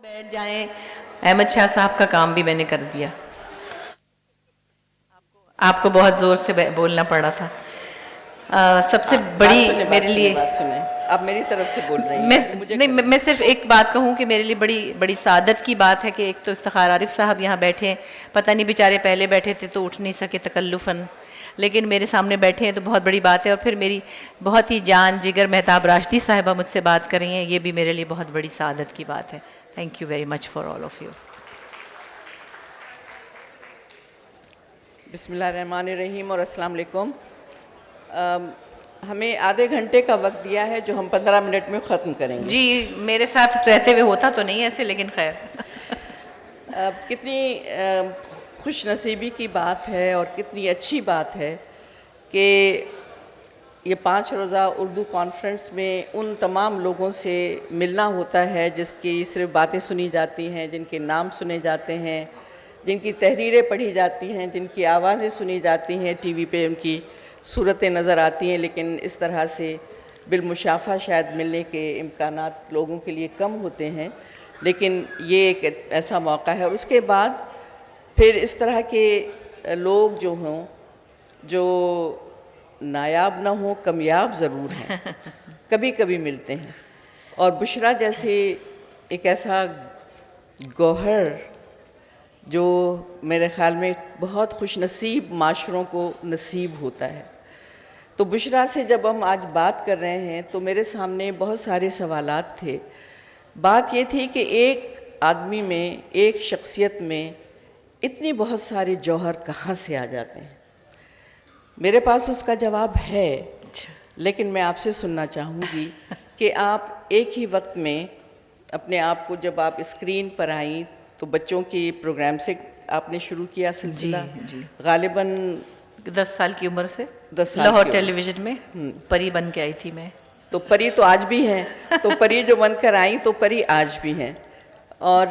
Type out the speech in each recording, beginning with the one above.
बैठ जाएं। अहमद शाह साहब का काम भी मैंने कर दिया। आपको बहुत ज़ोर से बोलना पड़ा था। सबसे बड़ी मेरे लिए बात सुने, आप मेरी तरफ से बोल रही मैं हैं, मुझे नहीं करना मैं सिर्फ एक बात कहूँ कि मेरे लिए बड़ी बड़ी सादत की बात है कि एक तो इफ्तिखार आरिफ साहब यहाँ बैठे हैं। पता नहीं बेचारे पहले बैठे थे तो उठ नहीं सके तकल्लुफ़न, लेकिन मेरे सामने बैठे हैं तो बहुत बड़ी बात है। और फिर मेरी बहुत ही जान जिगर मेहताब राशदी साहिबा मुझसे बात कर रही हैं, ये भी मेरे लिए बहुत बड़ी सादत की बात है। Thank you very much for all of you. बिस्मिल्लाहिर्रहमानिर्रहीम और अस्सलाम वालेकुम। हमें आधे घंटे का वक्त दिया है जो हम 15 मिनट में ख़त्म करेंगे। जी, मेरे साथ रहते हुए होता तो नहीं ऐसे, लेकिन खैर कितनी खुश नसीबी की बात है और कितनी अच्छी बात है कि ये 5 रोज़ा उर्दू कॉन्फ्रेंस में उन तमाम लोगों से मिलना होता है जिसकी सिर्फ बातें सुनी जाती हैं, जिनके नाम सुने जाते हैं, जिनकी तहरीरें पढ़ी जाती हैं, जिनकी आवाज़ें सुनी जाती हैं, टीवी पे उनकी सूरतें नज़र आती हैं, लेकिन इस तरह से बिलमुशाफ़ा शायद मिलने के इम्कानात लोगों के लिए कम होते हैं। लेकिन ये एक ऐसा मौका है। और उसके बाद फिर इस तरह के लोग जो हों, जो नायाब ना हो, कामयाब ज़रूर हैं, कभी कभी मिलते हैं। और बुशरा जैसे एक ऐसा गौहर जो मेरे ख़्याल में बहुत खुशनसीब माशरों को नसीब होता है। तो बुशरा से जब हम आज बात कर रहे हैं तो मेरे सामने बहुत सारे सवालात थे। बात ये थी कि एक आदमी में, एक शख्सियत में इतनी बहुत सारे जौहर कहाँ से आ जाते हैं। मेरे पास उसका जवाब है, लेकिन मैं आपसे सुनना चाहूँगी कि आप एक ही वक्त में अपने आप को, जब आप स्क्रीन पर आई तो बच्चों के प्रोग्राम से आपने शुरू किया सिलसिला, जी। गालिबन 10 साल की उम्र से 10 साल लाहौर की टेलीविज़न में परी बन के आई थी मैं। तो परी तो आज भी हैं, तो परी जो बनकर आई तो परी आज भी हैं। और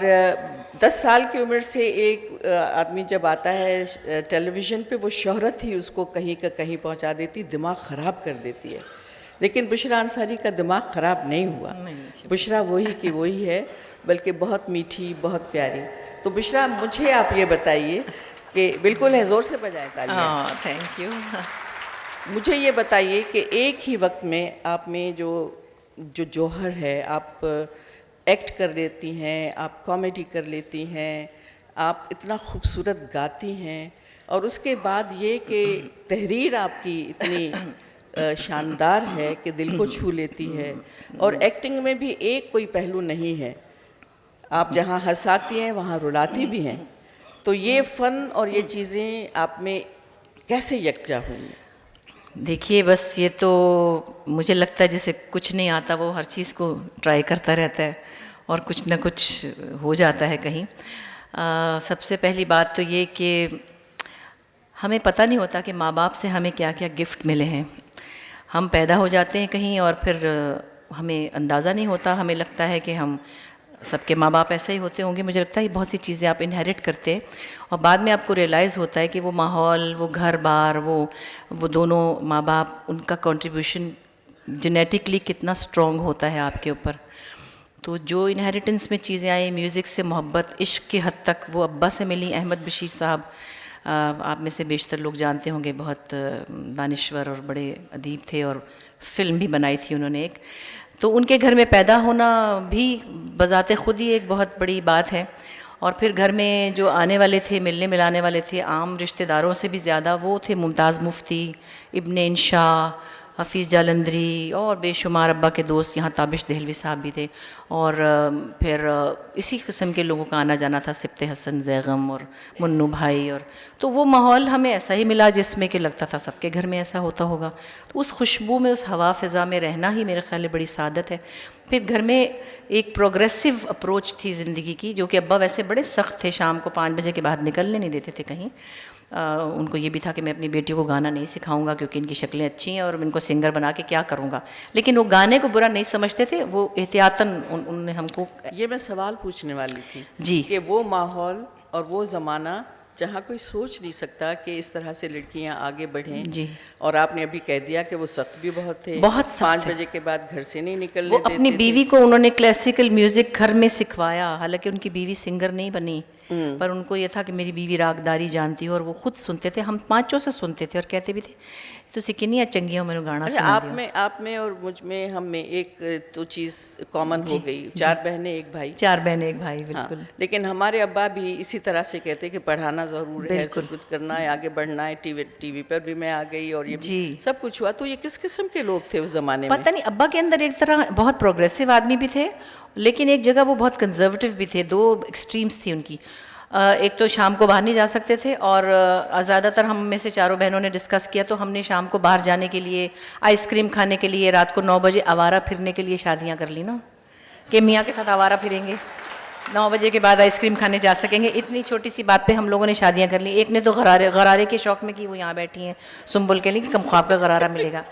10 साल की उम्र से एक आदमी जब आता है टेलीविज़न पे, वो शोहरत ही उसको कहीं का कहीं पहुंचा देती, दिमाग ख़राब कर देती है। लेकिन बुशरा अंसारी का दिमाग ख़राब नहीं हुआ। बुशरा वही की वही है, बल्कि बहुत मीठी, बहुत प्यारी। तो बुशरा, मुझे आप ये बताइए कि बिल्कुल है, ज़ोर से बजाएं तालियां। Thank you. मुझे ये बताइए कि एक ही वक्त में आप में जो जो जौहर है, आप एक्ट कर लेती हैं, आप कॉमेडी कर लेती हैं, आप इतना खूबसूरत गाती हैं, और उसके बाद ये कि तहरीर आपकी इतनी शानदार है कि दिल को छू लेती है, और एक्टिंग में भी एक कोई पहलू नहीं है, आप जहाँ हंसाती हैं वहाँ रुलाती भी हैं। तो ये फ़न और ये चीज़ें आप में कैसे यकजा हुई? देखिए, बस ये तो मुझे लगता है जैसे कुछ नहीं आता वो हर चीज़ को ट्राई करता रहता है और कुछ ना कुछ हो जाता है कहीं। सबसे पहली बात तो ये कि हमें पता नहीं होता कि माँ बाप से हमें क्या क्या गिफ्ट मिले हैं। हम पैदा हो जाते हैं कहीं और फिर हमें अंदाज़ा नहीं होता, हमें लगता है कि हम, सबके माँ बाप ऐसे ही होते होंगे, मुझे लगता है बहुत सी चीज़ें आप इनहेरिट करते हैं और बाद में आपको रियलाइज़ होता है कि वो माहौल, वो घर बार, वो दोनों माँ बाप, उनका कंट्रीब्यूशन जेनेटिकली कितना स्ट्रॉन्ग होता है आपके ऊपर। तो जो इनहेरिटेंस में चीज़ें आई, म्यूज़िक से मोहब्बत, इश्क की हद तक वो अब्बा से मिली। अहमद बशीर साहब, आप में से बेशतर लोग जानते होंगे, बहुत दानिश्वर और बड़े अदीब थे और फिल्म भी बनाई थी उन्होंने एक। तो उनके घर में पैदा होना भी बज़ाते ख़ुद ही एक बहुत बड़ी बात है। और फिर घर में जो आने वाले थे, मिलने मिलाने वाले थे, आम रिश्तेदारों से भी ज़्यादा वो थे मुमताज़ मुफ्ती, इब्ने इंशा, हफ़ीज़ जालंधरी और बेशुमार अब्बा के दोस्त, यहाँ ताबिश दहलवी साहब भी थे। और फिर इसी किस्म के लोगों का आना जाना था, सिब्ते हसन ज़ैगम और मुन्नू भाई। और तो वो माहौल हमें ऐसा ही मिला जिसमें कि लगता था सबके घर में ऐसा होता होगा। तो उस खुशबू में, उस हवा फ़िज़ा में रहना ही मेरे ख़्याल में बड़ी सादत है। फिर घर में एक प्रोग्रेसिव अप्रोच थी ज़िंदगी की, जो कि अब्बा वैसे बड़े सख्त थे, शाम को 5 बजे के बाद निकलने नहीं देते थे कहीं। उनको ये भी था कि मैं अपनी बेटी को गाना नहीं सिखाऊंगा क्योंकि इनकी शक्लें अच्छी हैं और इनको सिंगर बना के क्या करूँगा। लेकिन वो गाने को बुरा नहीं समझते थे, वो एहतियातन उन्होंने हमको। ये मैं सवाल पूछने वाली थी जी कि वो माहौल और वो ज़माना जहाँ कोई सोच नहीं सकता कि इस तरह से लड़कियां आगे बढ़ें। जी। और आपने अभी कह दिया कि वो सख्त भी बहुत थे, बहुत सख्त 5 थे। बजे के बाद घर से नहीं निकलने वो देते अपनी थे। बीवी को उन्होंने क्लासिकल म्यूजिक घर में सिखवाया, हालांकि उनकी बीवी सिंगर नहीं बनी, पर उनको ये था कि मेरी बीवी रागदारी जानती है, और वो खुद सुनते थे, हम पांचों से सुनते थे और कहते भी थे तुसी किन्नियां चंगियां मैनू गाना अच्छा, सुना दियो। आप में और मुझ में, हम में एक तो चीज़ कॉमन हो गई, 4 बहनें 1 भाई। 4 बहनें 1 भाई, हाँ, बिल्कुल। लेकिन हमारे अब्बा भी इसी तरह से कहते कि पढ़ाना ज़रूर है, बिल्कुल। सब कुछ करना है, आगे बढ़ना है। टीवी पर भी मैं आ गई और ये भी जी। सब कुछ हुआ। तो ये किस किस्म के लोग थे उस ज़माने में? पता नहीं, अब्बा के अंदर एक तरह बहुत प्रोग्रेसिव आदमी भी थे, लेकिन एक जगह वो बहुत कंजर्वेटिव भी थे। 2 एक्सट्रीम्स थी उनकी। एक तो शाम को बाहर नहीं जा सकते थे, और ज़्यादातर हम में से चारों बहनों ने डिस्कस किया तो हमने शाम को बाहर जाने के लिए, आइसक्रीम खाने के लिए, रात को 9 बजे आवारा फिरने के लिए शादियां कर ली ना, कि मियाँ के साथ आवारा फिरेंगे, 9 बजे के बाद आइसक्रीम खाने जा सकेंगे। इतनी छोटी सी बात पे हम लोगों ने शादियां कर ली। एक ने तो गरारे के शौक में की, वो यहाँ बैठी हैं सुम्बुल के लिए कि कम ख्वाब का गरारा मिलेगा।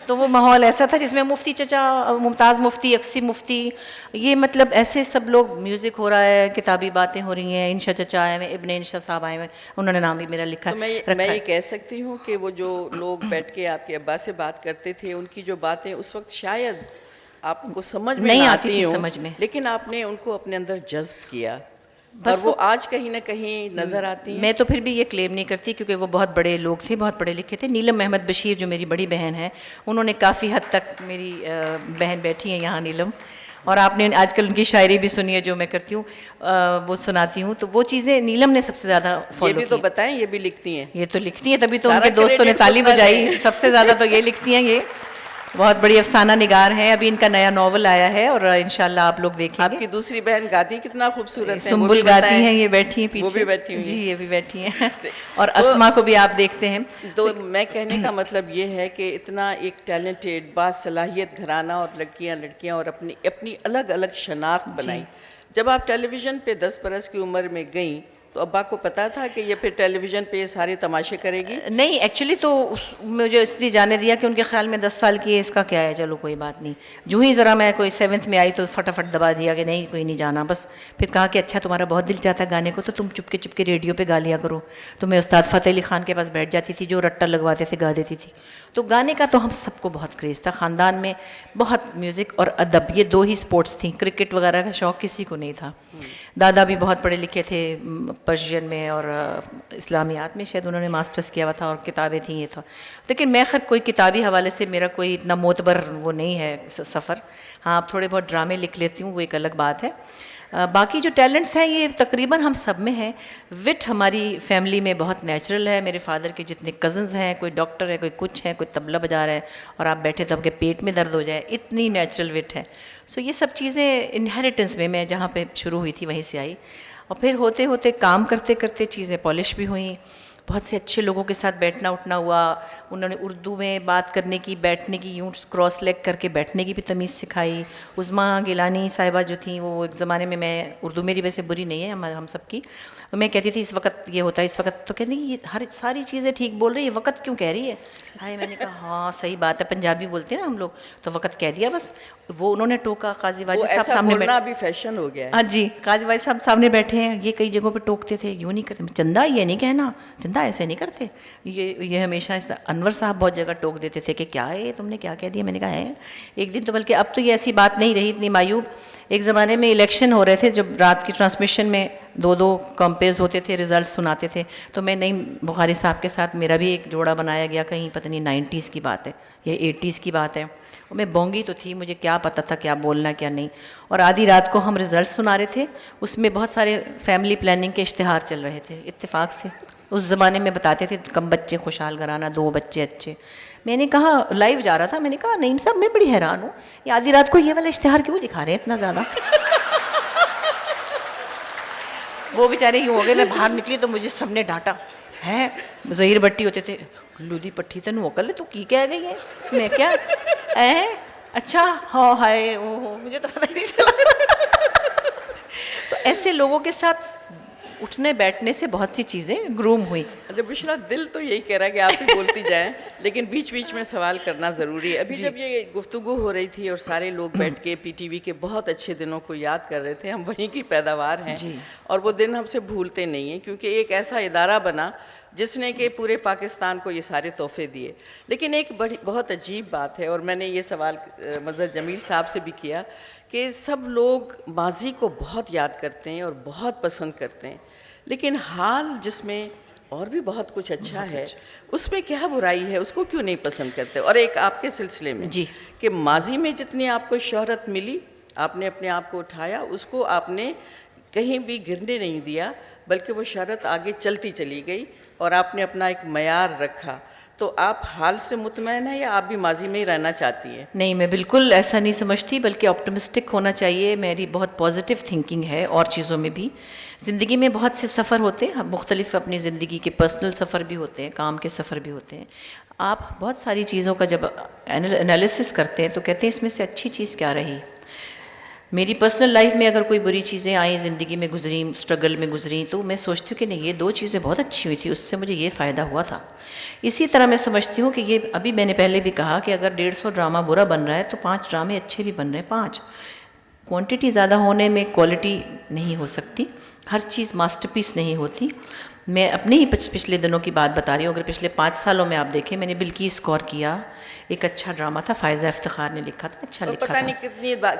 तो वो माहौल ऐसा था जिसमें मुफ्ती चचा, मुमताज़ मुफ्ती, अक्सी मुफ्ती, ये मतलब ऐसे सब लोग, म्यूज़िक हो रहा है, किताबी बातें हो रही हैं, इंशा चचा आए हुए, इब्ने इंशा साहब आए हुए, उन्होंने नाम भी मेरा लिखा तो मैं ये कह सकती हूँ कि वो जो लोग बैठ के आपके अब्बा से बात करते थे, उनकी जो बातें उस वक्त शायद आपको समझ में नहीं ना आती थी हों, समझ में, लेकिन आपने उनको अपने अंदर जज्ब किया, और वो आज कहीं ना कहीं नज़र आती हैं। मैं तो फिर भी ये क्लेम नहीं करती, क्योंकि वो बहुत बड़े लोग थे, बहुत पढ़े लिखे थे। नीलम अहमद बशीर जो मेरी बड़ी बहन है, उन्होंने काफ़ी हद तक, मेरी बहन बैठी है यहाँ नीलम, और आपने आजकल उनकी शायरी भी सुनी है जो मैं करती हूँ, वो सुनाती हूँ, तो वो चीज़ें नीलम ने सबसे ज़्यादा फॉलो की। ये भी तो बताएं, ये भी लिखती हैं? ये तो लिखती हैं, तभी तो सारा उनके दोस्तों ने क्रेडिट ताली खुद बजाई। वाले। सबसे ज़्यादा तो ये लिखती हैं, ये बहुत बड़ी अफसाना निगार है। अभी इनका नया नॉवल आया है और इंशाल्लाह आप लोग देखेंगे। आपकी दूसरी बहन गाती कितना खूबसूरत है, सुम्बुल गाती हैं, ये बैठी हैं पीछे, वो भी बैठी हुई जी, हैं। ये भी बैठी हैं। और अस्मा को भी आप देखते हैं। तो मैं कहने का मतलब ये है कि इतना एक टैलेंटेड, बासलाहियत घराना, और लड़कियां और अपनी अपनी अलग अलग शनाख्त बनाई। जब आप टेलीविज़न पे 10 बरस की उम्र में गई, तो अब्बा को पता था कि ये फिर टेलीविज़न पे ये सारे तमाशे करेगी? नहीं, एक्चुअली तो मुझे इसलिए जाने दिया कि उनके ख्याल में 10 साल की है, इसका क्या है, चलो कोई बात नहीं। जो ही ज़रा मैं कोई 7th में आई तो फटाफट दबा दिया कि नहीं, कोई नहीं जाना। बस फिर कहा कि अच्छा तुम्हारा बहुत दिल चाहता है गाने को, तो तुम चुपके चुपके रेडियो पे गा लिया करो। तो मैं उस्ताद फ़तेह अली ख़ान के पास बैठ जाती थी, जो रट्टा लगवाते थे गा देती थी। तो गाने का तो हम सबको बहुत क्रेज़ था ख़ानदान में, बहुत म्यूज़िक और अदब, ये 2 ही स्पोर्ट्स थी। क्रिकेट वगैरह का शौक़ किसी को नहीं था। दादा भी बहुत पढ़े लिखे थे, पर्शियन में और इस्लामियात में शायद उन्होंने मास्टर्स किया हुआ था, और किताबें थी, ये था। लेकिन मैं खैर कोई किताबी हवाले से मेरा कोई इतना मोतबर वो नहीं है सफ़र। हाँ, आप थोड़े बहुत ड्रामे लिख लेती हूँ, वो एक अलग बात है। बाकी जो टैलेंट्स हैं ये तकरीबन हम सब में हैं। विट हमारी फैमिली में बहुत नेचुरल है। मेरे फादर के जितने कज़न्स हैं, कोई डॉक्टर है, कोई कुछ है, कोई तबला बजा रहा है, और आप बैठे तो आपके पेट में दर्द हो जाए, इतनी नेचुरल विट है। सो ये सब चीज़ें इनहेरिटेंस में, मैं जहाँ पे शुरू हुई थी वहीं से आई, और फिर होते होते काम करते करते चीज़ें पॉलिश भी हुई। बहुत से अच्छे लोगों के साथ बैठना उठना हुआ। उन्होंने उर्दू में बात करने की, बैठने की, यूँ क्रॉस लेग करके बैठने की भी तमीज़ सिखाई। उज़्मा गिलानी साहिबा जो थी, वो एक ज़माने में, मैं उर्दू मेरी वैसे बुरी नहीं है, हम सब की, मैं कहती थी इस वक्त ये होता है, इस वक्त, तो कहती ये हर सारी चीज़ें ठीक बोल रही है, वक्त क्यों कह रही है? हाय, मैंने कहा हाँ सही बात है, पंजाबी बोलते हैं ना हम लोग, तो वक्त कह दिया बस। वो उन्होंने टोका, काजी वाजी साहब सामने बैठे, अभी फैशन हो गया है। हाँ जी, काजी वाजी साहब सामने बैठे हैं, ये कई जगहों पे टोकते थे, यूँ नहीं करते, चंदा ये नहीं कहना, चंदा ऐसे नहीं करते, ये हमेशा इस अनवर साहब बहुत जगह टोक देते थे कि क्या है, तुमने क्या कह दिया। मैंने कहा है एक दिन तो, बल्कि अब तो ये ऐसी बात नहीं रही इतनी मायूब। एक ज़माने में इलेक्शन हो रहे थे, जब रात की ट्रांसमिशन में 2-2 कंपेयर्स होते थे, रिजल्ट सुनाते थे, तो मैं नईम बुखारी साहब के साथ मेरा भी एक जोड़ा बनाया गया, कहीं पता नहीं 90s की बात है या 80s की बात है। और मैं बोंगी तो थी, मुझे क्या पता था क्या बोलना क्या नहीं। और आधी रात को हम रिज़ल्ट सुना रहे थे, उसमें बहुत सारे फैमिली प्लानिंग के इश्तिहार चल रहे थे। इत्तेफाक से उस ज़माने में बताते थे कम बच्चे खुशहाल घराना, 2 बच्चे अच्छे। मैंने कहा, लाइव जा रहा था, मैंने कहा नईम साहब मैं बड़ी हैरान हूँ, ये आधी रात को ये वाला इश्तिहार क्यों दिखा रहे हैं इतना ज़्यादा। वो बेचारे यूँ हो गए, मैं बाहर निकली तो मुझे सबने डांटा है। ज़हीर भट्टी होते थे, लूदी पट्टी तेन वकल तू की कह गई है। मैं क्या अच्छा हाँ हाय ओहो, मुझे तो पता ही नहीं चला। तो ऐसे लोगों के साथ उठने बैठने से बहुत सी चीज़ें ग्रूम हुई। अच्छा बुशरा, दिल तो यही कह रहा है कि आप ही बोलती जाएं, लेकिन बीच बीच में सवाल करना ज़रूरी है। अभी जब ये गुफ्तगू हो रही थी और सारे लोग बैठ के पीटीवी के बहुत अच्छे दिनों को याद कर रहे थे, हम वहीं की पैदावार हैं जी। और वो दिन हमसे भूलते नहीं हैं, क्योंकि एक ऐसा इदारा बना जिसने कि पूरे पाकिस्तान को ये सारे तोहफे दिए। लेकिन एक बड़ी बहुत अजीब बात है, और मैंने ये सवाल मज़हर जमील साहब से भी किया, कि सब लोग माजी को बहुत याद करते हैं और बहुत पसंद करते हैं, लेकिन हाल जिसमें और भी बहुत कुछ अच्छा है, उसमें क्या बुराई है, उसको क्यों नहीं पसंद करते? और एक आपके सिलसिले में जी। कि माजी में जितनी आपको शोहरत मिली, आपने अपने आप को उठाया, उसको आपने कहीं भी गिरने नहीं दिया, बल्कि वो शोहरत आगे चलती चली गई और आपने अपना एक मयार रखा। तो आप हाल से मुतमैन हैं या आप भी माजी में ही रहना चाहती हैं? नहीं, मैं बिल्कुल ऐसा नहीं समझती, बल्कि ऑप्टिमिस्टिक होना चाहिए। मेरी बहुत पॉजिटिव थिंकिंग है और चीज़ों में भी। ज़िंदगी में बहुत से सफ़र होते हैं, मुख्तलिफ अपनी ज़िंदगी के पर्सनल सफ़र भी होते हैं, काम के सफ़र भी होते हैं। आप बहुत सारी चीज़ों का जब एनालिसिस करते हैं तो कहते हैं इसमें से अच्छी चीज़ क्या रही। मेरी पर्सनल लाइफ में अगर कोई बुरी चीज़ें आई, ज़िंदगी में गुजरी, स्ट्रगल में गुजरी, तो मैं सोचती हूँ कि नहीं, ये 2 चीज़ें बहुत अच्छी हुई थी, उससे मुझे ये फ़ायदा हुआ था। इसी तरह मैं समझती हूँ कि ये, अभी मैंने पहले भी कहा कि अगर 150 ड्रामा बुरा बन रहा है तो 5 ड्रामे अच्छे भी बन रहे हैं। 5 क्वांटिटी ज़्यादा होने में क्वालिटी नहीं हो सकती, हर चीज़ मास्टरपीस नहीं होती। मैं अपने ही पिछले दिनों की बात बता रही हूँ। अगर पिछले 5 सालों में आप देखें, मैंने बिल्किस कौर किया, एक अच्छा ड्रामा था, फ़ायज़ा इफ्तिखार ने लिखा था, अच्छा लिखा पता था। नहीं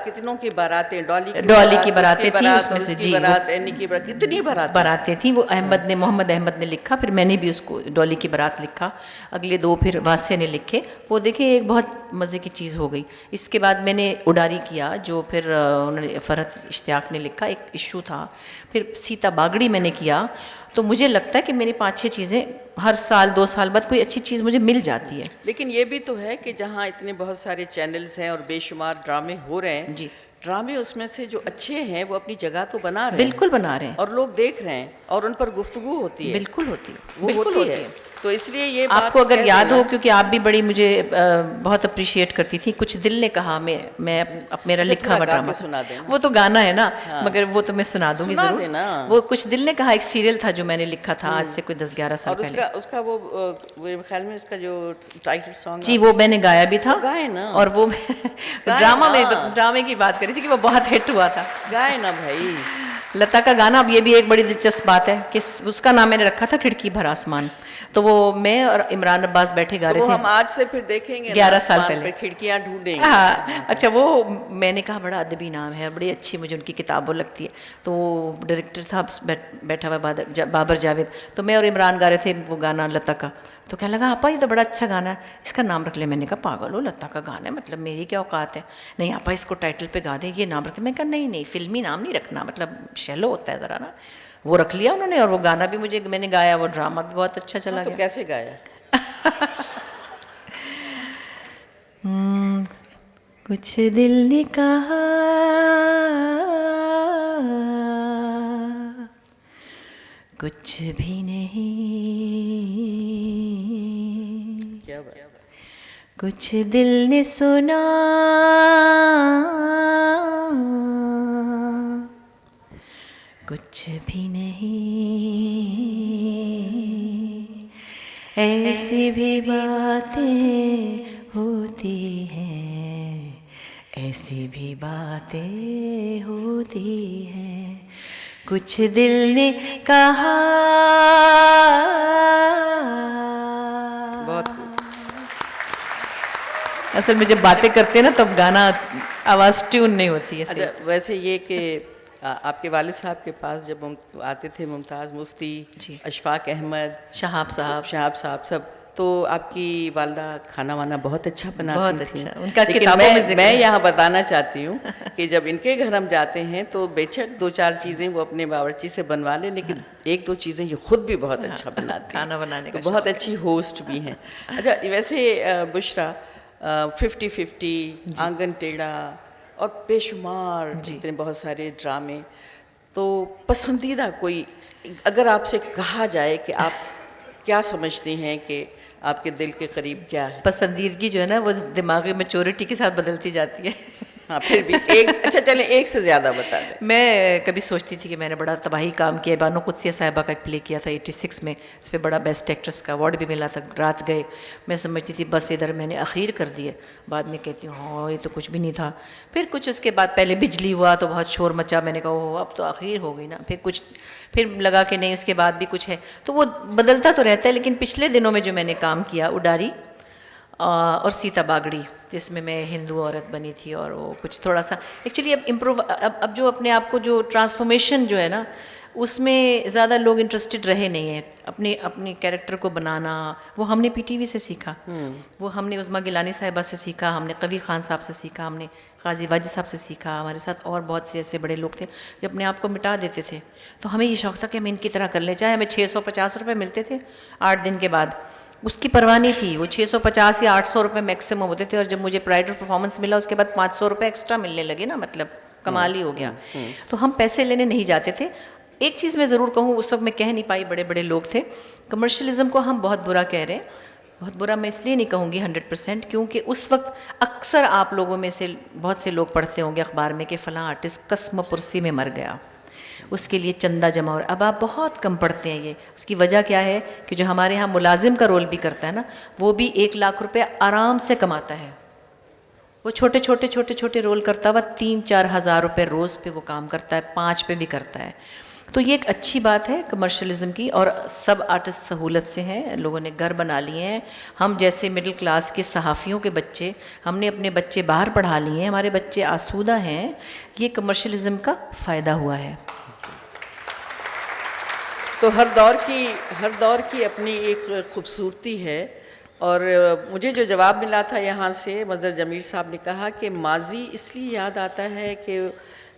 कितनों की बारातें, डॉली की बारातें थी, उसमें से जी बारात, एनी की बारात, कितनी बारातें थी। वो मोहम्मद अहमद ने लिखा, फिर मैंने भी उसको डॉली की बारात लिखा, अगले 2 फिर वासिया ने लिखे। वो देखिए एक बहुत मज़े की चीज़ हो गई। इसके बाद मैंने उडारी किया, जो फिर उन्होंने फरहत इश्तियाक ने लिखा, एक इशू था। फिर सीता बागड़ी मैंने किया। तो मुझे लगता है कि मेरी 5-6 चीज़ें हर साल 2 साल बाद कोई अच्छी चीज़ मुझे मिल जाती है। लेकिन ये भी तो है कि जहाँ इतने बहुत सारे चैनल्स हैं और बेशुमार ड्रामे हो रहे हैं, जी, ड्रामे उसमें से जो अच्छे हैं वो अपनी जगह तो बना रहे हैं, बिल्कुल बना रहे हैं, और लोग देख रहे हैं और उन पर गुफ्तगू होती है, बिल्कुल होती है, वो बिल्कुल होती होती है। है। तो इसलिए ये आपको बात अगर कह याद देना- हो, क्योंकि आप भी बड़ी मुझे बहुत अप्रिशिएट करती थी, कुछ दिल ने कहा, मेरा लिखा थोड़ा हुआ गा के ड्रामा, सुना देना। वो तो गाना है ना, मगर वो तो मैं सुना दूंगी सुना ज़रूर। देना। वो कुछ दिल ने कहा एक सीरियल था जो मैंने लिखा था आज से कोई 10-11 साल और पहले। उसका वो मेरे ख्याल में उसका जो टाइटल सॉन्ग जी, वो मैंने गाया भी था। गाए ना। और वो ड्रामा ना। में, ड्रामे की बात करी थी कि वो बहुत हिट हुआ था। गाए ना भाई। लता का गाना। अब ये भी एक बड़ी दिलचस्प बात है कि उसका नाम मैंने रखा था खिड़की भर आसमान। तो वो मैं और इमरान अब्बास बैठे गा तो रहे वो थे। हम आज से फिर देखेंगे 11 ना, साल आसमान पहले। पे खिड़कियां ढूंढेंगे। हाँ, अच्छा, वो मैंने कहा बड़ा अदबी नाम है, बड़ी अच्छी मुझे उनकी किताबों लगती है। तो डायरेक्टर था बैठा हुआ बाबर जावेद, तो मैं और इमरान गा रहे थे वो गाना लता का। तो कहने लगा आपा ये तो बड़ा अच्छा गाना है, इसका नाम रख ले। मैंने कहा पागल हो, लता का गाना है, मतलब मेरी क्या औकात है। नहीं आपा इसको टाइटल पे गा दे, ये नाम रख ले। मैं कहा नहीं फिल्मी नाम नहीं रखना, मतलब शैलो होता है ज़रा ना। वो रख लिया उन्होंने, और वो गाना भी मैंने गाया, वो ड्रामा भी बहुत अच्छा चला तो गया। कैसे गाया? कुछ दिल ने कहा, कुछ भी नहीं, क्या बात? कुछ दिल ने सुना, कुछ भी नहीं, ऐसी भी बातें होती हैं, ऐसी भी बातें होती हैं, कुछ दिल ने कहा। बहुत असल में जब बातें करते हैं ना तब गाना आवाज़ ट्यून नहीं होती है सही अच्छा, से। वैसे ये कि आपके वालिद साहब के पास जब आते थे मुमताज़ मुफ्ती, जी। अशफाक अहमद, शहाब साहब, शहाब साहब सब, तो आपकी वालदा खाना वाना बहुत अच्छा बनाती बहुत थी। अच्छा, उनका लेकिन किताबों में जिक्र मैं है। यहाँ बताना चाहती हूँ कि जब इनके घर हम जाते हैं तो बेशक 2-4 चीज़ें वो अपने बावर्ची से बनवा ले, लेकिन 1-2 चीज़ें ये खुद भी बहुत अच्छा बनाती हैं। खाना बनाने तो का बहुत शौक है। अच्छी होस्ट भी हैं। अच्छा, वैसे बुशरा 50-50, आंगन टेढ़ा और बेशुमार जितने बहुत सारे ड्रामे, तो पसंदीदा कोई, अगर आपसे कहा जाए कि आप क्या समझती हैं कि आपके दिल के करीब क्या है? पसंदीदगी जो है ना वो दिमागी मैच्योरिटी के साथ बदलती जाती है। हाँ फिर भी एक, अच्छा चलें एक से ज़्यादा बता दें। मैं कभी सोचती थी कि मैंने बड़ा तबाही काम किया। बानो कुदसिया साहिबा का एक प्ले किया था 86 में, इस पर बड़ा बेस्ट एक्ट्रेस का अवार्ड भी मिला था। रात गए, मैं समझती थी बस इधर मैंने अखीर कर दिए, बाद में कहती हूँ हाँ ये तो कुछ भी नहीं था। फिर कुछ उसके बाद पहले बिजली हुआ तो बहुत शोर मचा, मैंने कहा ओह अब तो अखीर हो गई ना। फिर लगा कि नहीं उसके बाद भी कुछ है, तो वो बदलता तो रहता है। लेकिन पिछले दिनों में जो मैंने काम किया उडारी और सीता बागड़ी, जिसमें मैं हिंदू औरत बनी थी, और वो कुछ थोड़ा सा एक्चुअली अब इम्प्रूव, अब जो अपने आप को जो ट्रांसफॉर्मेशन जो है ना, उसमें ज़्यादा लोग इंटरेस्टेड रहे नहीं हैं। अपने अपने कैरेक्टर को बनाना वो हमने पीटीवी से सीखा, वो हमने उज़्मा गिलानी साहिबा से सीखा, हमने कवी खान साहब से सीखा, हमने काजी वाजिद साहब से सीखा। हमारे साथ और बहुत से ऐसे बड़े लोग थे जो अपने आप को मिटा देते थे। तो हमें ये शौक़ था कि हम इनकी तरह कर लें। चाहे हमें 650 रुपये मिलते थे 8 दिन के बाद, उसकी परवाह नहीं थी। वो 650 या 800 रुपये मैक्सिमम होते थे। और जब मुझे प्राइड परफॉर्मेंस मिला उसके बाद 500 रुपये एक्स्ट्रा मिलने लगे ना, मतलब कमाल ही हो गया। तो हम पैसे लेने नहीं जाते थे। एक चीज़ मैं ज़रूर कहूँ, उस वक्त मैं कह नहीं पाई, बड़े बड़े लोग थे। कमर्शलिज़म को हम बहुत बुरा कह रहे हैं। बहुत बुरा मैं इसलिए नहीं कहूँगी 100%, क्योंकि उस वक्त अक्सर आप लोगों में से बहुत से लोग पढ़ते होंगे अखबार में कि फ़लाँ आर्टिस्ट कस्म पुरसी में मर गया, उसके लिए चंदा जमा। और अब आप बहुत कम पढ़ते हैं ये। उसकी वजह क्या है कि जो हमारे यहाँ मुलाजिम का रोल भी करता है ना, वो भी 1 लाख रुपए आराम से कमाता है। वो छोटे छोटे रोल करता हुआ 3-4 हज़ार रुपये रोज़ पे वो काम करता है, 5 पे भी करता है। तो ये एक अच्छी बात है कमर्शलिज्म की। और सब आर्टिस्ट सहूलत से हैं, लोगों ने घर बना लिए हैं। हम जैसे मिडिल क्लास के सहाफ़ियों के बच्चे, हमने अपने बच्चे बाहर पढ़ा लिए हैं, हमारे बच्चे आसूदा हैं। ये कमर्शलिज्म का फ़ायदा हुआ है। तो हर दौर की अपनी एक खूबसूरती है। और मुझे जो जवाब मिला था यहाँ से, मज़हर जमील साहब ने कहा कि माज़ी इसलिए याद आता है कि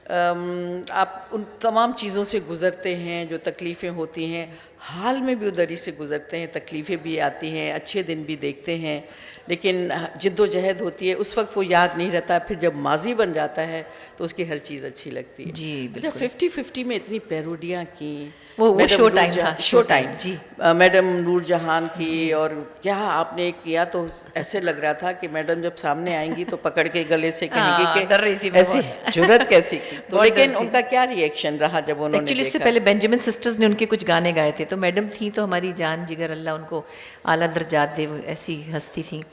आप उन तमाम चीज़ों से गुज़रते हैं जो तकलीफ़ें होती हैं, हाल में भी उधर ही से गुज़रते हैं, तकलीफ़ें भी आती हैं, अच्छे दिन भी देखते हैं, लेकिन जिद्दोजहद होती है, उस वक्त वो याद नहीं रहता। फिर जब माजी बन जाता है तो उसकी हर चीज़ अच्छी लगती है। जी बिल्कुल। 50-50 में इतनी पैरोडियाँ की, वो शो टाइम था, शो टाइम जी। मैडम नूरजहान की, और क्या आपने किया, तो ऐसे लग रहा था कि मैडम जब सामने आएंगी तो पकड़ के गले से कहेंगी कि डर रही थी ऐसी जुर्रत कैसी की। तो बहुत लेकिन डर थी। उनका क्या रिएक्शन रहा जब उन्होंने एक्चुअली इससे देखा? पहले बेंजामिन सिस्टर्स ने उनके कुछ गाने गाए थे, तो मैडम थी तो हमारी जान जिगर, अल्लाह उनको आला दर्जात दे, वो ऐसी हस्ती थी।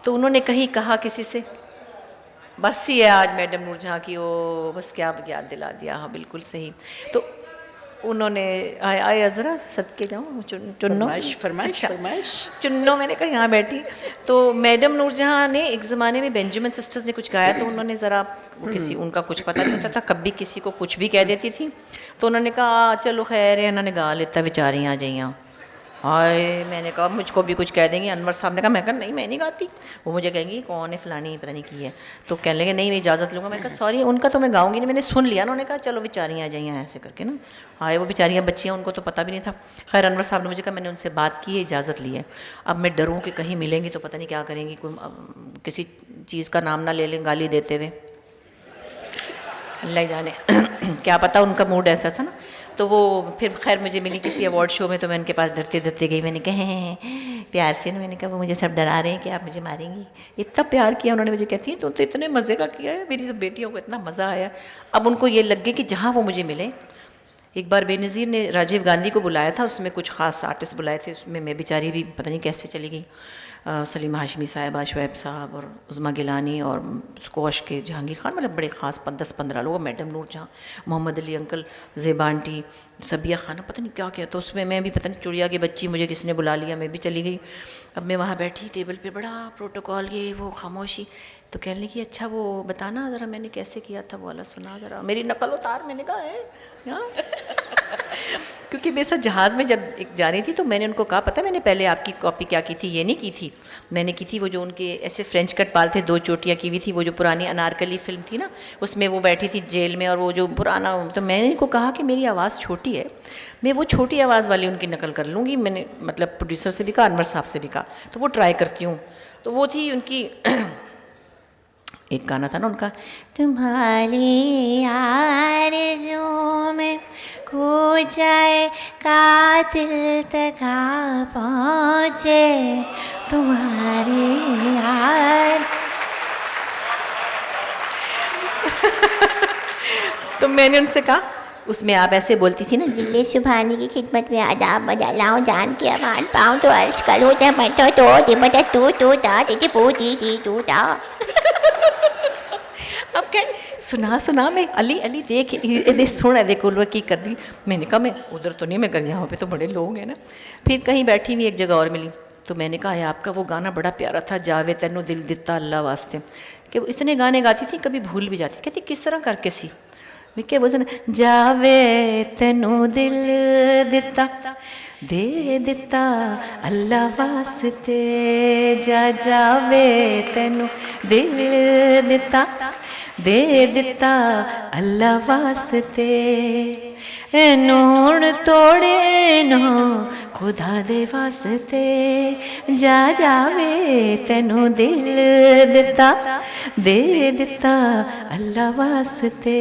तो उन्होंने कहीं कहा किसी से, बरसी है आज मैडम नूरजहां की, ओ बस क्या याद दिला दिया। हाँ बिल्कुल सही। तो उन्होंने आए ज़रा सदके जाऊँ, चुन्नो फरमाइश चुन्नो, मैंने कहा यहाँ बैठी। तो मैडम नूरजहां ने एक ज़माने में बेंजामिन सिस्टर्स ने कुछ गाया, तो उन्होंने ज़रा किसी, उनका कुछ पता नहीं होता था, कभी किसी को कुछ भी कह देती थी। तो उन्होंने कहा चलो खैर है, उन्होंने गा लेता बेचारियाँ जाइयाँ। हाय, मैंने कहा मुझको भी कुछ कह देंगी। अनवर साहब ने कहा, मैं कहा नहीं मैं नहीं गाती। वो मुझे कहेंगी कौन है फलानी, पता नहीं की है। तो कहने लगे नहीं मैं इजाज़त लूँगा। मैंने कहा सॉरी, उनका तो मैं गाऊंगी नहीं, मैंने सुन लिया ना। उन्होंने कहा चलो बेचारियाँ आ जाइए ऐसे करके ना। हाय, वो बेचारियाँ बच्चियाँ, उनको तो पता भी नहीं था। खैर अनवर साहब ने मुझे कहा, मैंने उनसे बात की है, इजाज़त ली है। अब मैं डरूँ कि कहीं मिलेंगी तो पता नहीं क्या करेंगी, कोई किसी चीज़ का नाम ना ले लें गाली देते हुए, अल्लाह जाने क्या पता उनका मूड ऐसा था ना। तो वो फिर खैर मुझे मिली किसी अवार्ड शो में, तो मैं उनके पास डरते डरते गई। मैंने कहा प्यार से ना, मैंने कहा वो मुझे सब डरा रहे हैं कि आप मुझे मारेंगी। इतना प्यार किया उन्होंने मुझे। कहती है तो इतने मज़े का किया है, मेरी बेटियों को इतना मज़ा आया। अब उनको ये लग गया कि जहाँ वो मुझे मिले। एक बार बेनज़ीर ने राजीव गांधी को बुलाया था, उसमें कुछ ख़ास आर्टिस्ट बुलाए थे, उसमें मैं बेचारी भी पता नहीं कैसे चली गई। सलीमा हाशमी साहिबा, शुएब साहब और उज़्मा गिलानी और स्कॉश के जहांगीर खान, मतलब बड़े ख़ास 10-15 लोग, madam Noorjahan, Mohammad Ali uncle, Zeba aunty, Sabiya खाना, पता नहीं क्या क्या। तो उसमें मैं भी पता नहीं चुड़िया की बच्ची, मुझे किसने बुला लिया, मैं भी चली गई। अब मैं वहाँ बैठी टेबल पे, बड़ा प्रोटोकॉल, ये वो खामोशी। तो कहने लगी अच्छा वो बताना ज़रा मैंने कैसे किया था, वो वाला सुना ज़रा, मेरी नकल उतार। मैंने कहा है क्योंकि मेरे साथ जहाज़ में जब एक जा रही थी, तो मैंने उनको कहा पता मैंने पहले आपकी कॉपी क्या की थी, ये नहीं की थी, मैंने की थी वो जो उनके ऐसे फ्रेंच कट बाल थे, 2 चोटियाँ की हुई थी, वो जो पुरानी अनारकली फिल्म थी ना, उसमें वो बैठी थी जेल में, और वो जो पुराना। तो मैंने इनको कहा कि मेरी आवाज़ छोटी है, मैं वो छोटी आवाज़ वाली उनकी नकल कर लूँगी। मैंने मतलब प्रोड्यूसर से भी कहा, अनवर साहब से भी कहा, तो वो ट्राई करती हूँ। तो वो थी उनकी एक गाना था ना उनका, तुम्हारी आरज़ू में खो जाए कातिल तक पहुँचे, तुम्हारी तो मैंने उनसे कहा, उसमें आप ऐसे बोलती थी ना, जिले सुभानी की खिदमत में आदाब बजालाओ जान के अमान पाऊँ तो अर्ज करूँ तो मत तो दिमत तू ता तेरी पूती थी तू ता। अब क्या सुना मैं, अली अली देख ये सुन है, देखो उल्वा की कर दी। मैंने कहा मैं उधर तो नहीं, मैं कर, यहाँ पे तो बड़े लोग हैं ना। फिर कहीं बैठी हुई एक जगह और मिली, तो मैंने कहा है आपका वो गाना बड़ा प्यारा था, जावे तेनू दिल दिता अल्लाह वास्ते, कि वो इतने गाने गाती थी, कभी भूल भी जाती। कहती किस तरह करके सी? मैं क्या बोलते ना, जावे तेनू दिल दिता दे दिता अल्लाह वास्ते, जावे तेनू दिल दिता दे दिता अल्लाह वास्ते, नूण तोड़े ना खुदा दे वास्ते, जावे तेनू दिल दिता दे दिता अल्लाह वास्ते।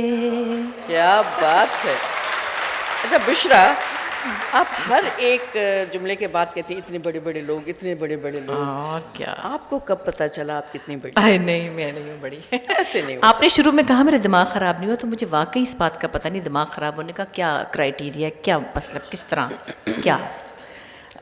क्या बात है। अच्छा बुशरा, आप हर एक जुमले के बाद कहती हैं इतने बड़े बड़े लोग, इतने बड़े बड़े लोग। और क्या, आपको कब पता चला आप कितनी बड़ी? अरे नहीं, मैं नहीं हूँ बड़ी। ऐसे नहीं हो आपने शुरू में कहा मेरा दिमाग ख़राब नहीं हुआ, तो मुझे वाकई इस बात का पता नहीं दिमाग ख़राब होने का क्या क्राइटेरिया, क्या मतलब किस तरह क्या।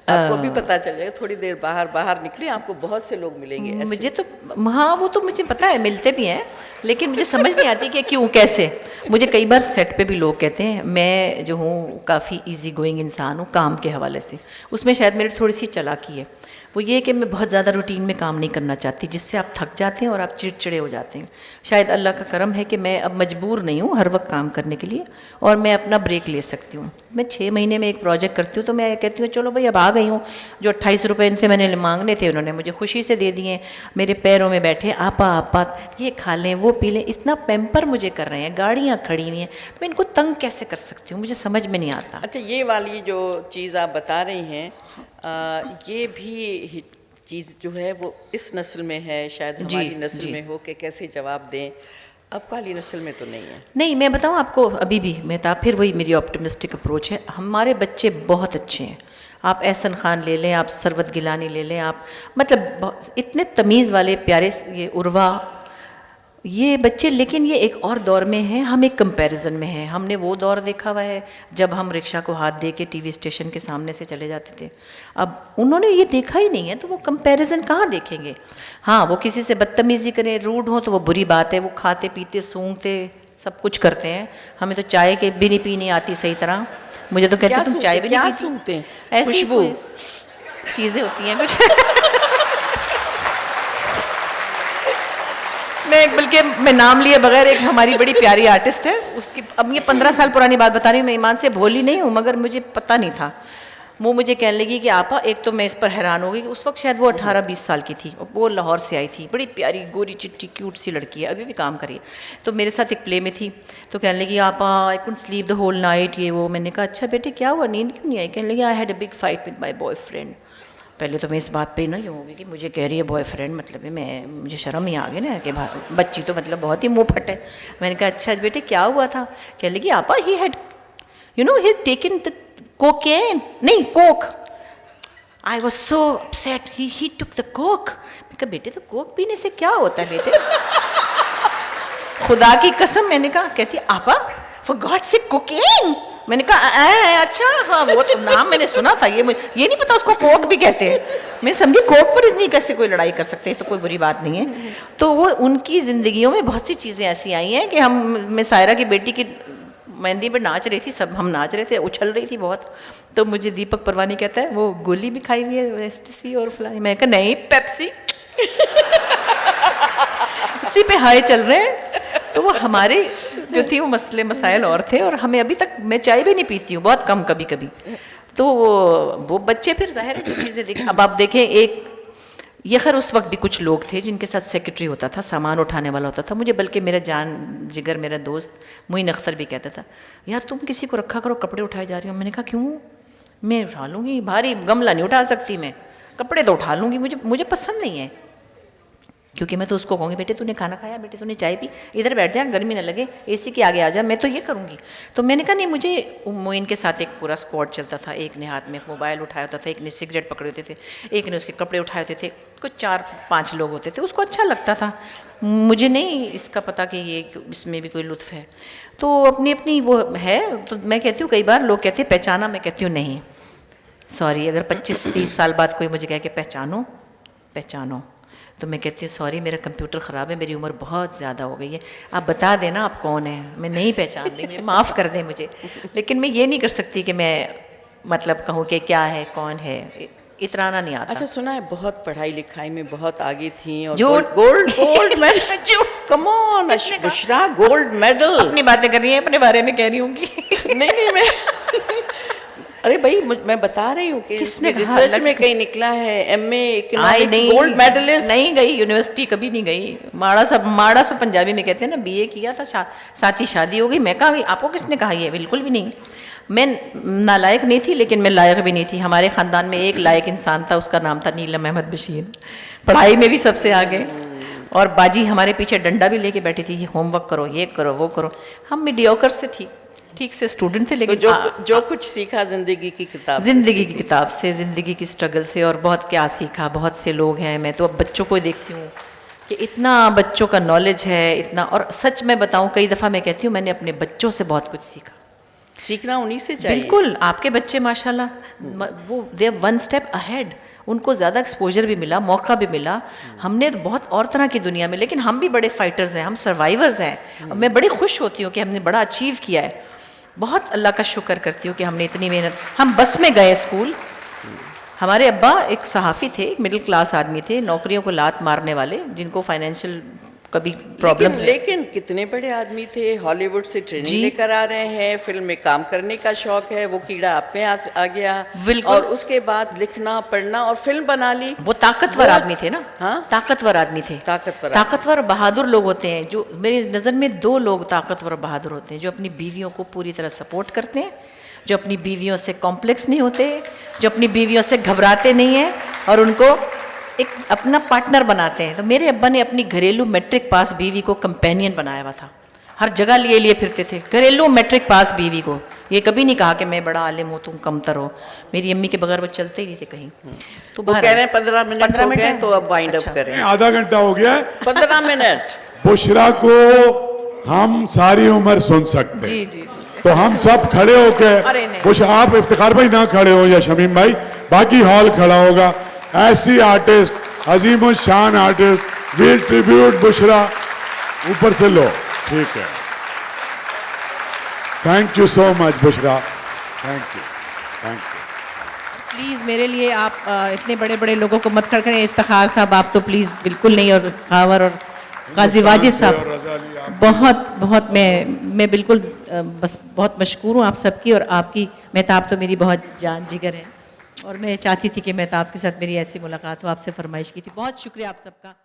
आपको भी पता चल जाएगा, थोड़ी देर बाहर निकले, आपको बहुत से लोग मिलेंगे ऐसे। मुझे तो, हाँ वो तो मुझे पता है, मिलते भी हैं, लेकिन मुझे समझ नहीं आती कि क्यों कैसे। मुझे कई बार सेट पे भी लोग कहते हैं, मैं जो हूँ काफ़ी इजी गोइंग इंसान हूँ काम के हवाले से, उसमें शायद मेरी थोड़ी सी चालाकी है। वो ये कि मैं बहुत ज़्यादा रूटीन में काम नहीं करना चाहती, जिससे आप थक जाते हैं और आप चिड़चिड़े हो जाते हैं। शायद अल्लाह का करम है कि मैं अब मजबूर नहीं हूँ हर वक्त काम करने के लिए, और मैं अपना ब्रेक ले सकती हूँ। मैं 6 महीने में एक प्रोजेक्ट करती हूँ, तो मैं कहती हूँ चलो भाई अब आ गई हूँ, जो 28 रुपये इनसे मैंने मांगने थे उन्होंने मुझे खुशी से दे दिए। मेरे पैरों में बैठे आपा आपा, ये खा लें वो पी लें, इतना पैम्पर मुझे कर रहे हैं, गाड़ियाँ खड़ी हुई हैं, मैं इनको तंग कैसे कर सकती हूँ, मुझे समझ में नहीं आता। अच्छा ये वाली जो चीज़ आप बता रही हैं, ये भी चीज़ जो है वो इस नस्ल में है, शायद हमारी नस्ल में हो कि कैसे जवाब दें, अब वाली नस्ल में तो नहीं है। नहीं, मैं बताऊँ आपको, अभी भी मैं था, फिर वही मेरी ऑप्टिमिस्टिक अप्रोच है। हमारे बच्चे बहुत अच्छे हैं, आप एहसन खान ले लें, आप सरवत गिलानी ले लें, आप मतलब इतने तमीज़ वाले प्यारे, ये उर्वा, ये बच्चे। लेकिन ये एक और दौर में हैं, हम एक कंपैरिजन में हैं। हमने वो दौर देखा हुआ है जब हम रिक्शा को हाथ दे के टीवी स्टेशन के सामने से चले जाते थे, अब उन्होंने ये देखा ही नहीं है, तो वो कंपैरिजन कहाँ देखेंगे। हाँ, वो किसी से बदतमीज़ी करें, रूड हो तो वो बुरी बात है, वो खाते पीते सूंघते सब कुछ करते हैं। हमें तो चाय के भी नहीं पीनी आती सही तरह, मुझे तो कहते तुम चाय भी नहीं पीती, सूंघते हैं? ऐसी खुशबू चीज़ें होती हैं कुछ। बल्कि मैं नाम लिए बगैर, एक हमारी बड़ी प्यारी आर्टिस्ट है, उसकी, अब ये 15 साल पुरानी बात बता रही हूँ, मैं ईमान से भोली नहीं हूँ, मगर मुझे पता नहीं था। वो मुझे कहने लगी कि आपा, एक तो मैं इस पर हैरान हो गई कि उस वक्त शायद वो 18-20 साल की थी, वो लाहौर से आई थी, बड़ी प्यारी गोरी चिट्टी क्यूट सी लड़की है, अभी भी काम करी है। तो मेरे साथ एक प्ले में थी, तो कहने लगी आपा I couldn't sleep the whole night, ये वो। मैंने कहा अच्छा बेटे क्या हुआ, नींद क्यों नहीं आई? कहने लगी I had a big fight with my boyfriend. पहले तो मैं इस बात पे ना यूँ होगी कि मुझे कह रही है बॉयफ्रेंड, मतलब है मुझे शर्म ही आ गई ना कि बच्ची तो मतलब बहुत ही मुँह फट है। मैंने कहा अच्छा बेटे क्या हुआ था? कहने लगी आपा he had you know he taken the cocaine, नहीं coke. I was so upset, he took the coke. मैं कहा बेटे तो कोक पीने से क्या होता है बेटे? खुदा की कसम, मैंने कहा। कहती आपा फॉर गॉड से कोकेन। मैंने कहा अच्छा हाँ, वो तो नाम मैंने सुना था, ये नहीं पता उसको कोक भी कहते हैं। मैं समझी कोक पर इतनी कैसे कोई लड़ाई कर सकते हैं, तो कोई बुरी बात नहीं है। तो वो उनकी ज़िंदगियों में बहुत सी चीज़ें ऐसी आई हैं कि मैं सायरा की बेटी की मेहंदी पर नाच रही थी, सब हम नाच रहे थे, उछल रही थी बहुत। तो मुझे दीपक परवानी कहता है वो गोली भी खाई हुई है एसटीसी और फलानी। मैं कहा नहीं पेप्सी। इसी पे हाय चल रहे हैं। तो वो हमारे जो थी वो मसले मसाइल और थे, और हमें अभी तक, मैं चाय भी नहीं पीती हूँ, बहुत कम कभी कभी। तो वो बच्चे फिर ज़ाहिर है जो चीज़ें देखें। अब आप देखें, एक ये खैर उस वक्त भी कुछ लोग थे जिनके साथ सेक्रेटरी होता था, सामान उठाने वाला होता था। मुझे बल्कि मेरा जान जिगर मेरा दोस्त मोइन अख्तर भी कहता था यार तुम किसी को रखा करो, कपड़े उठाए जा रही हो। मैंने कहा क्यों, मैं उठा लूँगी, भारी गमला नहीं उठा सकती मैं, कपड़े तो उठा लूँगी, मुझे पसंद नहीं है। क्योंकि मैं तो उसको कहूँगी बेटे तूने खाना खाया, बेटे तूने चाय पी, इधर बैठ जा, गर्मी ना लगे, एसी के आगे आ जा, मैं तो ये करूँगी। तो मैंने कहा नहीं, मुझे मोइन के साथ एक पूरा स्क्वाड चलता था, एक ने हाथ में मोबाइल उठाया होता था, एक ने सिगरेट पकड़े होते थे, एक ने उसके कपड़े उठाए होते थे, कुछ 4-5 लोग होते थे, उसको अच्छा लगता था। मुझे नहीं इसका पता कि ये इसमें भी कोई लुत्फ़ है। तो अपनी अपनी वो है। तो मैं कहती हूँ, कई बार लोग कहते हैं पहचाना, मैं कहती हूँ नहीं, सॉरी, अगर 25-30 साल बाद कोई मुझे कहे कि पहचानो, तो मैं कहती हूँ सॉरी, मेरा कंप्यूटर ख़राब है, मेरी उम्र बहुत ज़्यादा हो गई है, आप बता देना आप कौन हैं, मैं नहीं पहचान रही, माफ़ कर दें मुझे। लेकिन मैं ये नहीं कर सकती कि मैं मतलब कहूँ कि क्या है, कौन है, इतराना नहीं आता। अच्छा, सुना है बहुत पढ़ाई लिखाई में बहुत आगे थी और झूठ। Gold medal, come on Bushra, gold medal. अपनी बातें कर रही हैं, अपने बारे में कह रही होंगी। नहीं मैं अरे भाई, मैं बता रही हूँ कि किसने कहा? रिसर्च में कहीं निकला है, एमए आई इकोनॉमिक्स नहीं, गोल्ड मेडलिस्ट। नहीं गई यूनिवर्सिटी, कभी नहीं गई। माड़ा सा पंजाबी में कहते हैं ना, बीए किया था, साथ ही शादी हो गई। मैं कहा आपको किसने कहा? ये बिल्कुल भी नहीं। मैं नालायक नहीं थी, लेकिन मैं लायक भी नहीं थी। हमारे ख़ानदान में एक लायक इंसान था, उसका नाम था नीलम अहमद बशीर, पढ़ाई में भी सबसे आगे, और बाजी हमारे पीछे डंडा भी लेके बैठी थी, होमवर्क करो, ये करो, वो करो। हम मीडियोकर से ठीक से स्टूडेंट थे, तो लेकिन जो कुछ सीखा जिंदगी की किताब ज़िंदगी की किताब से, ज़िंदगी की स्ट्रगल से, और बहुत क्या सीखा। बहुत से लोग हैं, मैं तो अब बच्चों को देखती हूँ कि इतना बच्चों का नॉलेज है, इतना। और सच मैं बताऊँ, कई दफ़ा मैं कहती हूँ मैंने अपने बच्चों से बहुत कुछ सीखना उन्हीं से चाहिए। बिल्कुल, आपके बच्चे माशाल्लाह वो दे वन स्टेप अहेड, उनको ज़्यादा एक्सपोजर भी मिला, मौका भी मिला। हमने तो बहुत और तरह की दुनिया में, लेकिन हम भी बड़े फाइटर्स हैं, हम सर्वाइवर्स हैं। और मैं बड़ी खुश होती हूँ कि हमने बड़ा अचीव किया है। बहुत अल्लाह का शुक्र करती हूँ कि हमने इतनी मेहनत। हम बस में गए स्कूल, हमारे अब्बा एक सहाफ़ी थे, एक मिडिल क्लास आदमी थे, नौकरियों को लात मारने वाले, जिनको फाइनेंशियल कभी प्रॉब्लम्स। लेकिन कितने बड़े आदमी थे, हॉलीवुड से ट्रेनिंग लेकर आ रहे हैं, फिल्म में काम करने का शौक है, वो कीड़ा आप में आ गया, और उसके बाद लिखना पढ़ना और फिल्म बना ली। वो ताकतवर आदमी थे ना। हाँ, ताकतवर आदमी थे, ताकतवर बहादुर लोग होते हैं। जो मेरी नज़र में 2 लोग ताकतवर बहादुर होते हैं, जो अपनी बीवियों को पूरी तरह सपोर्ट करते हैं, जो अपनी बीवियों से कॉम्प्लेक्स नहीं होते, जो अपनी बीवियों से घबराते नहीं हैं, और उनको एक अपना पार्टनर बनाते हैं। तो मेरे अब्बा ने अपनी घरेलू मैट्रिक पास बीवी को कंपेनियन बनाया हुआ था, हर जगह लिए फिरते थे घरेलू मैट्रिक पास बीवी को। ये कभी नहीं कहा कि मैं बड़ा आलिम हूँ, तुम कमतर हो। मेरी अम्मी के बगैर वो चलते ही नहीं थे कहीं। तो वो कह रहे हैं 15 मिनट हो गए, तो अब वाइंड अप करें। आधा घंटा हो गया है, 15 मिनट। बुशरा को हम सारी उम्र सुन सकते हैं। जी। तो हम सब खड़े होकर, कुछ आप इफ्तिखार भाई ना खड़े हो या शमीम भाई, बाकी हॉल खड़ा होगा। ऐसी आर्टिस्ट, अजीम शान आर्टिस्ट, वी ट्रिब्यूट बुशरा। ऊपर से लो, ठीक है। Thank you so much Bushra, thank you. Please मेरे लिए आप इतने बड़े बड़े लोगों को मत खड़ करें। इफ्तिखार साहब आप तो प्लीज़ बिल्कुल नहीं, और खावर और काजी वाजिद साहब बहुत मैं बिल्कुल बस बहुत मशकूर हूँ आप सबकी। और आपकी मेहताब तो मेरी बहुत जान जिगर है, और मैं चाहती थी कि मेहताब के साथ मेरी ऐसी मुलाकात हो, आपसे फरमाइश की थी। बहुत शुक्रिया आप सबका।